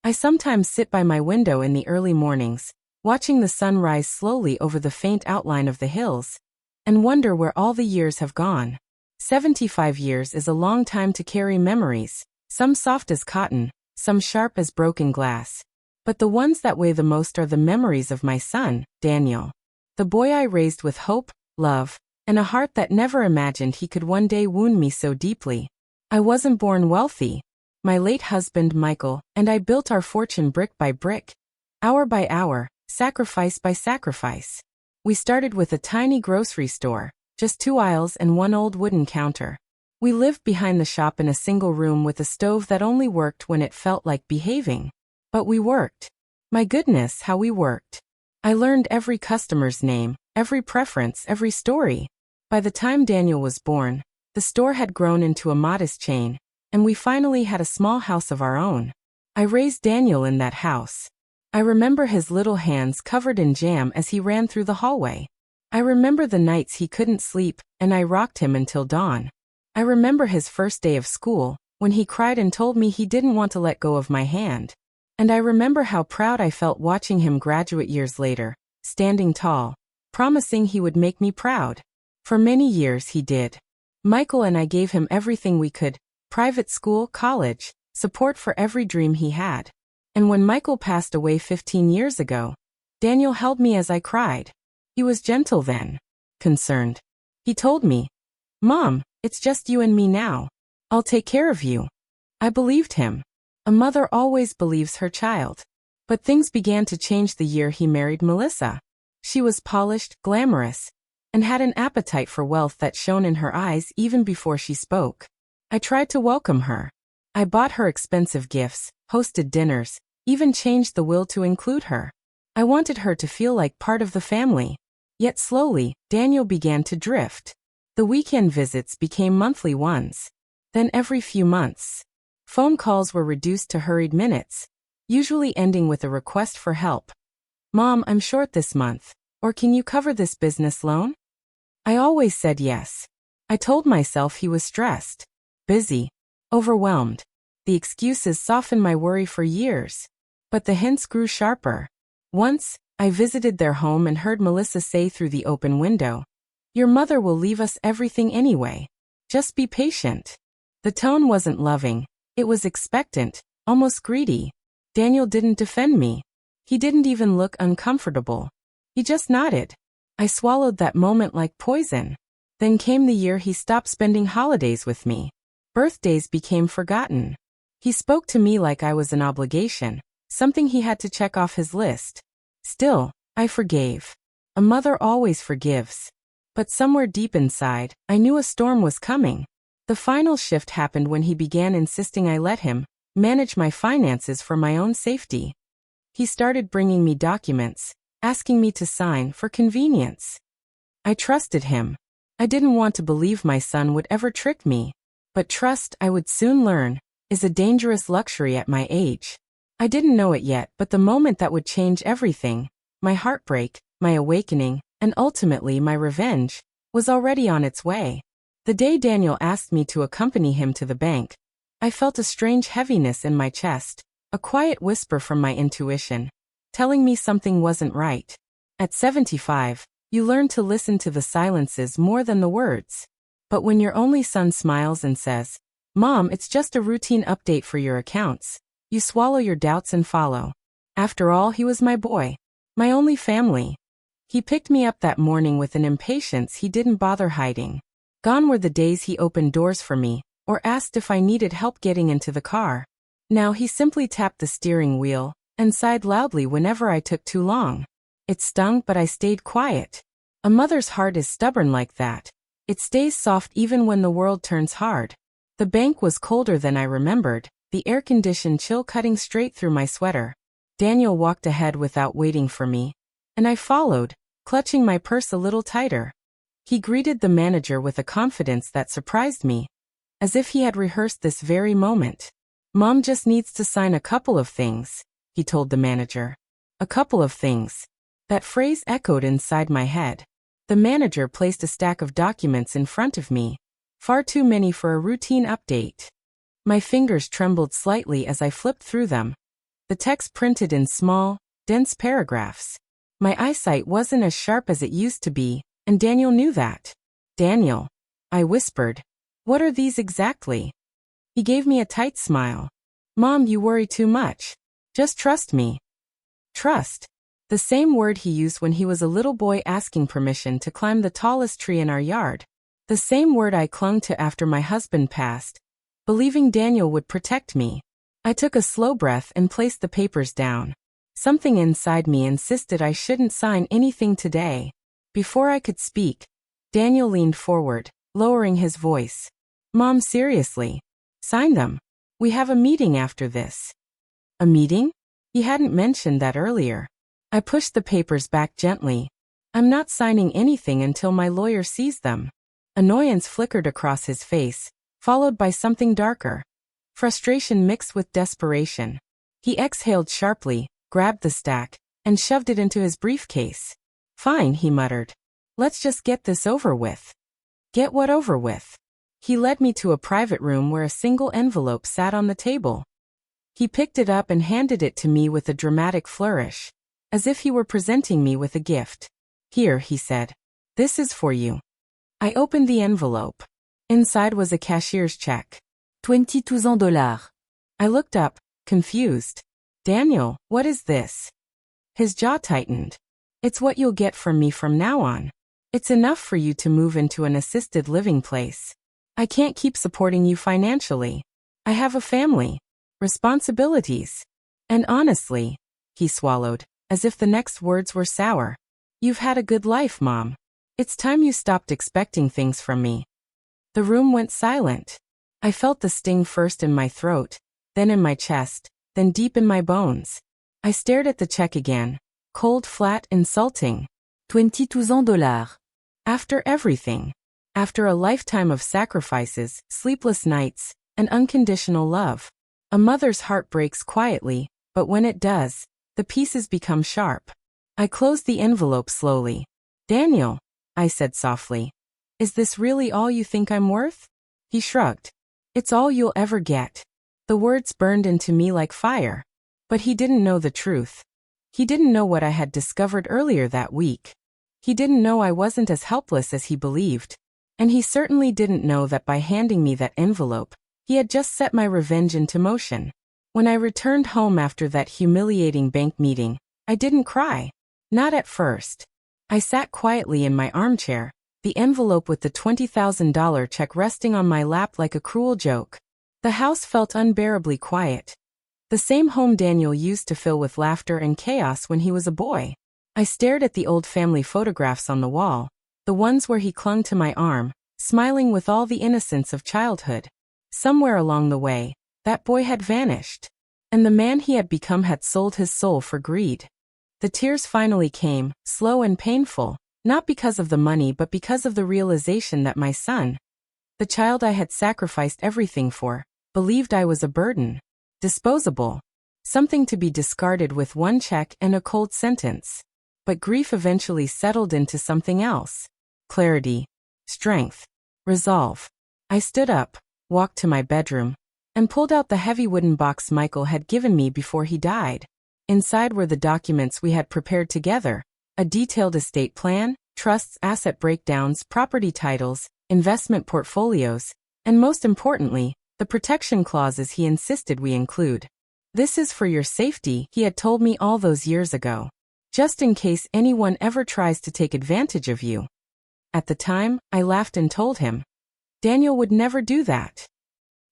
I sometimes sit by my window in the early mornings, watching the sun rise slowly over the faint outline of the hills, and wonder where all the years have gone. 75 years is a long time to carry memories, some soft as cotton, some sharp as broken glass. But the ones that weigh the most are the memories of my son, Daniel. The boy I raised with hope, love, and a heart that never imagined he could one day wound me so deeply. I wasn't born wealthy. My late husband, Michael, and I built our fortune brick by brick, hour by hour, sacrifice by sacrifice. We started with a tiny grocery store, just 2 aisles and one old wooden counter. We lived behind the shop in a single room with a stove that only worked when it felt like behaving. But we worked. My goodness, how we worked. I learned every customer's name, every preference, every story. By the time Daniel was born, the store had grown into a modest chain, and we finally had a small house of our own. I raised Daniel in that house. I remember his little hands covered in jam as he ran through the hallway. I remember the nights he couldn't sleep, and I rocked him until dawn. I remember his first day of school, when he cried and told me he didn't want to let go of my hand. And I remember how proud I felt watching him graduate years later, standing tall, promising he would make me proud. For many years he did. Michael and I gave him everything we could, private school, college, support for every dream he had. And when Michael passed away 15 years ago, Daniel held me as I cried. He was gentle then, concerned. He told me, "Mom, it's just you and me now. I'll take care of you." I believed him. A mother always believes her child. But things began to change the year he married Melissa. She was polished, glamorous, and had an appetite for wealth that shone in her eyes even before she spoke. I tried to welcome her. I bought her expensive gifts, hosted dinners, even changed the will to include her. I wanted her to feel like part of the family. Yet slowly, Daniel began to drift. The weekend visits became monthly ones. Then every few months. Phone calls were reduced to hurried minutes, usually ending with a request for help. "Mom, I'm short this month. Or can you cover this business loan?" I always said yes. I told myself he was stressed, busy, overwhelmed. The excuses softened my worry for years. But the hints grew sharper. Once, I visited their home and heard Melissa say through the open window, "Your mother will leave us everything anyway. Just be patient." The tone wasn't loving. It was expectant, almost greedy. Daniel didn't defend me. He didn't even look uncomfortable. He just nodded. I swallowed that moment like poison. Then came the year he stopped spending holidays with me. Birthdays became forgotten. He spoke to me like I was an obligation, something he had to check off his list. Still, I forgave. A mother always forgives. But somewhere deep inside, I knew a storm was coming. The final shift happened when he began insisting I let him manage my finances for my own safety. He started bringing me documents, asking me to sign for convenience. I trusted him. I didn't want to believe my son would ever trick me. But trust, I would soon learn, is a dangerous luxury at my age. I didn't know it yet, but the moment that would change everything, my heartbreak, my awakening, and ultimately my revenge, was already on its way. The day Daniel asked me to accompany him to the bank, I felt a strange heaviness in my chest, a quiet whisper from my intuition, telling me something wasn't right. At 75, you learn to listen to the silences more than the words. But when your only son smiles and says, "Mom, it's just a routine update for your accounts," you swallow your doubts and follow. After all, he was my boy, my only family. He picked me up that morning with an impatience he didn't bother hiding. Gone were the days he opened doors for me, or asked if I needed help getting into the car. Now he simply tapped the steering wheel, and sighed loudly whenever I took too long. It stung, but I stayed quiet. A mother's heart is stubborn like that. It stays soft even when the world turns hard. The bank was colder than I remembered, the air-conditioned chill cutting straight through my sweater. Daniel walked ahead without waiting for me, and I followed, clutching my purse a little tighter. He greeted the manager with a confidence that surprised me, as if he had rehearsed this very moment. "Mom just needs to sign a couple of things," he told the manager. A couple of things. That phrase echoed inside my head. The manager placed a stack of documents in front of me, far too many for a routine update. My fingers trembled slightly as I flipped through them. the text printed in small, dense paragraphs. My eyesight wasn't as sharp as it used to be, and Daniel knew that. Daniel, I whispered. What are these exactly? He gave me a tight smile. Mom, you worry too much. Just trust me. Trust. The same word he used when he was a little boy asking permission to climb the tallest tree in our yard. The same word I clung to after my husband passed, believing Daniel would protect me. I took a slow breath and placed the papers down. Something inside me insisted I shouldn't sign anything today. Before I could speak, Daniel leaned forward, lowering his voice. Mom, seriously. Sign them. We have a meeting after this. A meeting? He hadn't mentioned that earlier. I pushed the papers back gently. I'm not signing anything until my lawyer sees them. Annoyance flickered across his face, followed by something darker. Frustration mixed with desperation. He exhaled sharply, grabbed the stack, and shoved it into his briefcase. Fine, he muttered. Let's just get this over with. Get what over with? He led me to a private room where a single envelope sat on the table. He picked it up and handed it to me with a dramatic flourish, as if he were presenting me with a gift. Here, he said. This is for you. I opened the envelope. Inside was a cashier's check. $22,000. I looked up, confused. Daniel, what is this? His jaw tightened. It's what you'll get from me from now on. It's enough for you to move into an assisted living place. I can't keep supporting you financially. I have a family, responsibilities. And honestly, he swallowed, as if the next words were sour. You've had a good life, Mom. It's time you stopped expecting things from me. The room went silent. I felt the sting first in my throat, then in my chest, then deep in my bones. I stared at the check again. Cold, flat, insulting. $22,000. After everything. After a lifetime of sacrifices, sleepless nights, and unconditional love. A mother's heart breaks quietly, but when it does, the pieces become sharp. I closed the envelope slowly. Daniel, I said softly. Is this really all you think I'm worth? He shrugged. It's all you'll ever get. The words burned into me like fire. But he didn't know the truth. He didn't know what I had discovered earlier that week. He didn't know I wasn't as helpless as he believed. And he certainly didn't know that by handing me that envelope, he had just set my revenge into motion. When I returned home after that humiliating bank meeting, I didn't cry. Not at first. I sat quietly in my armchair, the envelope with the $20,000 check resting on my lap like a cruel joke. The house felt unbearably quiet. The same home Daniel used to fill with laughter and chaos when he was a boy. I stared at the old family photographs on the wall, the ones where he clung to my arm, smiling with all the innocence of childhood. Somewhere along the way, that boy had vanished, and the man he had become had sold his soul for greed. The tears finally came, slow and painful, not because of the money but because of the realization that my son, the child I had sacrificed everything for, believed I was a burden. Disposable. Something to be discarded with one check and a cold sentence. But grief eventually settled into something else. Clarity. Strength. Resolve. I stood up, walked to my bedroom, and pulled out the heavy wooden box Michael had given me before he died. Inside were the documents we had prepared together, a detailed estate plan, trusts, asset breakdowns, property titles, investment portfolios, and most importantly, the protection clauses he insisted we include. This is for your safety, he had told me all those years ago. Just in case anyone ever tries to take advantage of you. At the time, I laughed and told him. Daniel would never do that.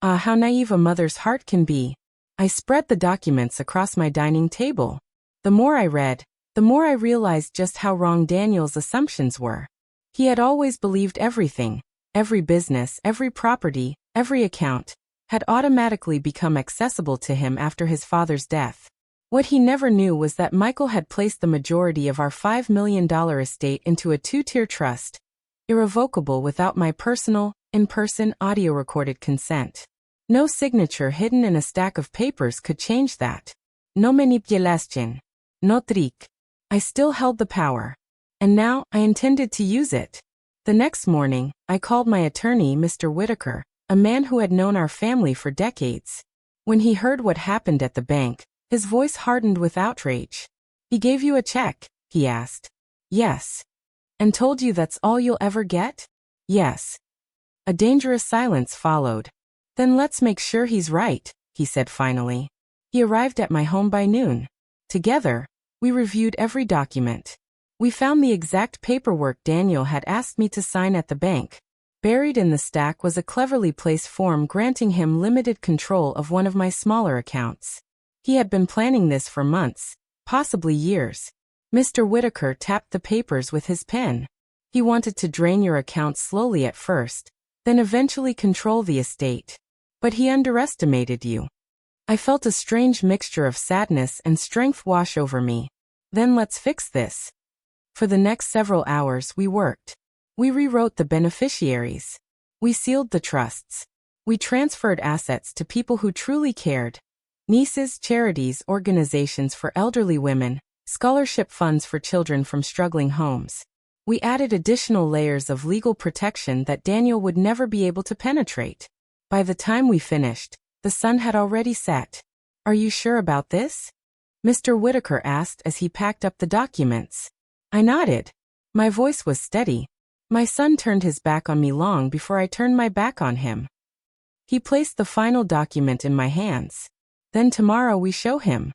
Ah, how naive a mother's heart can be. I spread the documents across my dining table. The more I read, the more I realized just how wrong Daniel's assumptions were. He had always believed everything, every business, every property, every account, had automatically become accessible to him after his father's death. What he never knew was that Michael had placed the majority of our $5 million estate into a two-tier trust, irrevocable without my personal, in-person, audio-recorded consent. No signature hidden in a stack of papers could change that. No manipulation. No trick. I still held the power. And now, I intended to use it. The next morning, I called my attorney, Mr. Whitaker, a man who had known our family for decades. When he heard what happened at the bank, His voice hardened with outrage. He gave you a check, he asked. Yes. And told you that's all you'll ever get? Yes. A dangerous silence followed. Then let's make sure he's right, he said finally. He arrived at my home by noon. Together, we reviewed every document. We found the exact paperwork Daniel had asked me to sign at the bank. Buried in the stack was a cleverly placed form granting him limited control of one of my smaller accounts. He had been planning this for months, possibly years. Mr. Whitaker tapped the papers with his pen. He wanted to drain your account slowly at first, then eventually control the estate. But he underestimated you. I felt a strange mixture of sadness and strength wash over me. Then let's fix this. For the next several hours we worked. We rewrote the beneficiaries. We sealed the trusts. We transferred assets to people who truly cared. Nieces, charities, organizations for elderly women, scholarship funds for children from struggling homes. We added additional layers of legal protection that Daniel would never be able to penetrate. By the time we finished, the sun had already set. Are you sure about this? Mr. Whitaker asked as he packed up the documents. I nodded. My voice was steady. My son turned his back on me long before I turned my back on him. He placed the final document in my hands. Then tomorrow we show him.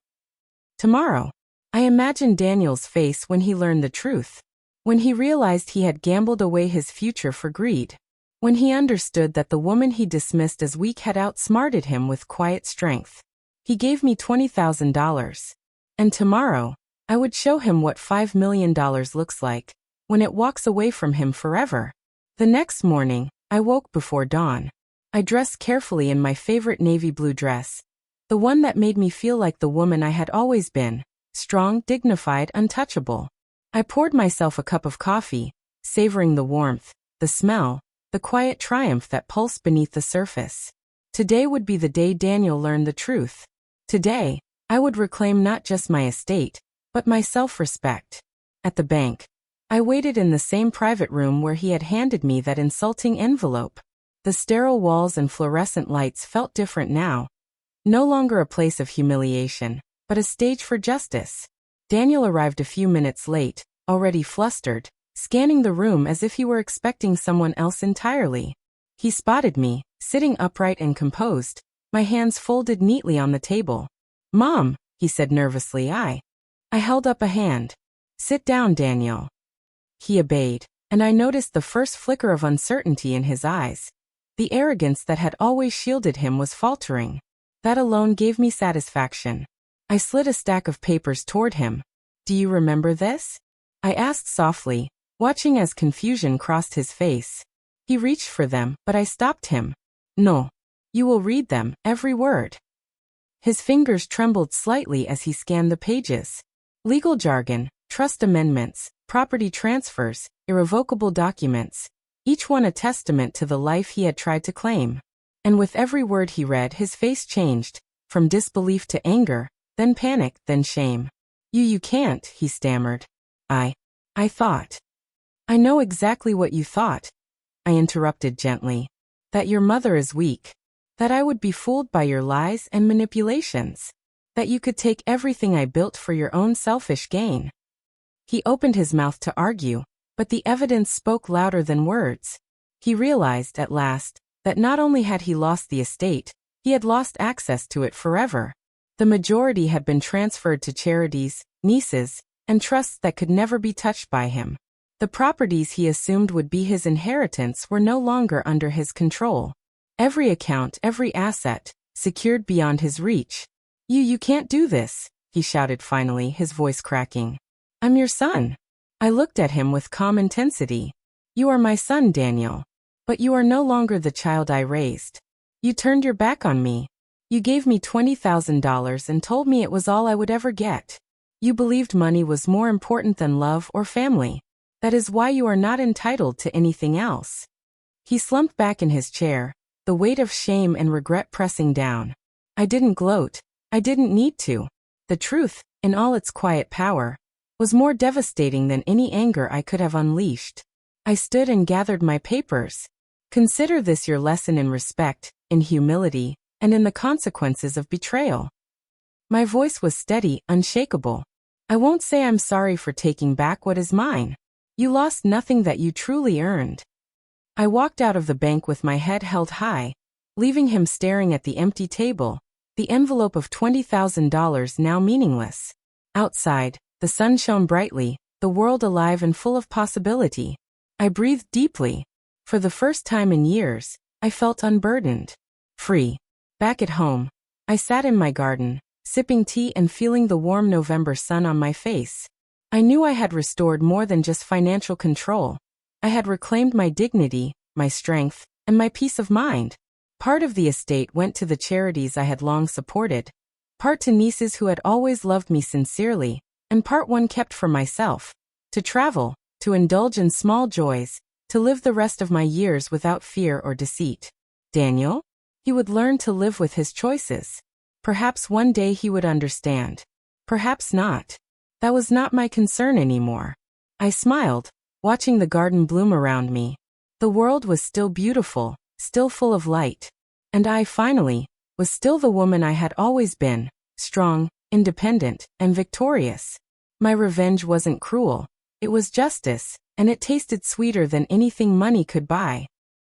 Tomorrow. I imagined Daniel's face when he learned the truth. When he realized he had gambled away his future for greed. When he understood that the woman he dismissed as weak had outsmarted him with quiet strength. He gave me $20,000. And tomorrow, I would show him what $5 million looks like, when it walks away from him forever. The next morning, I woke before dawn. I dressed carefully in my favorite navy blue dress. The one that made me feel like the woman I had always been, strong, dignified, untouchable. I poured myself a cup of coffee, savoring the warmth, the smell, the quiet triumph that pulsed beneath the surface. Today would be the day Daniel learned the truth. Today, I would reclaim not just my estate, but my self-respect. At the bank, I waited in the same private room where he had handed me that insulting envelope. The sterile walls and fluorescent lights felt different now. No longer a place of humiliation, but a stage for justice. Daniel arrived a few minutes late, already flustered, scanning the room as if he were expecting someone else entirely. He spotted me, sitting upright and composed, my hands folded neatly on the table. "Mom," he said nervously. I held up a hand. "Sit down, Daniel." He obeyed, and I noticed the first flicker of uncertainty in his eyes. The arrogance that had always shielded him was faltering. That alone gave me satisfaction. I slid a stack of papers toward him. "Do you remember this?" I asked softly, watching as confusion crossed his face. He reached for them, but I stopped him. "No. You will read them, every word." His fingers trembled slightly as he scanned the pages. Legal jargon, trust amendments, property transfers, irrevocable documents, each one a testament to the life he had tried to claim. And with every word he read, his face changed, from disbelief to anger, then panic, then shame. You can't," he stammered. I thought. "I know exactly what you thought," I interrupted gently. "That your mother is weak. That I would be fooled by your lies and manipulations. That you could take everything I built for your own selfish gain." He opened his mouth to argue, but the evidence spoke louder than words. He realized, at last, that not only had he lost the estate, he had lost access to it forever. The majority had been transferred to charities, nieces, and trusts that could never be touched by him. The properties he assumed would be his inheritance were no longer under his control. Every account, every asset, secured beyond his reach. You can't do this," he shouted finally, his voice cracking. "I'm your son." I looked at him with calm intensity. "You are my son, Daniel. But you are no longer the child I raised. You turned your back on me. You gave me $20,000 and told me it was all I would ever get. You believed money was more important than love or family. That is why you are not entitled to anything else." He slumped back in his chair, the weight of shame and regret pressing down. I didn't gloat. I didn't need to. The truth, in all its quiet power, was more devastating than any anger I could have unleashed. I stood and gathered my papers. "Consider this your lesson in respect, in humility, and in the consequences of betrayal." My voice was steady, unshakable. I won't say I'm sorry for taking back what is mine. You lost nothing that you truly earned. I walked out of the bank with my head held high, leaving him staring at the empty table, the envelope of $20,000 now meaningless. Outside, the sun shone brightly, the world alive and full of possibility. I breathed deeply. For the first time in years, I felt unburdened. Free. Back at home, I sat in my garden, sipping tea and feeling the warm November sun on my face. I knew I had restored more than just financial control. I had reclaimed my dignity, my strength, and my peace of mind. Part of the estate went to the charities I had long supported, part to nieces who had always loved me sincerely, and part one kept for myself, to travel, to indulge in small joys, to live the rest of my years without fear or deceit. Daniel? He would learn to live with his choices. Perhaps one day he would understand. Perhaps not. That was not my concern anymore. I smiled, watching the garden bloom around me. The world was still beautiful, still full of light. And I, finally, was still the woman I had always been, strong, independent, and victorious. My revenge wasn't cruel. It was justice, and it tasted sweeter than anything money could buy.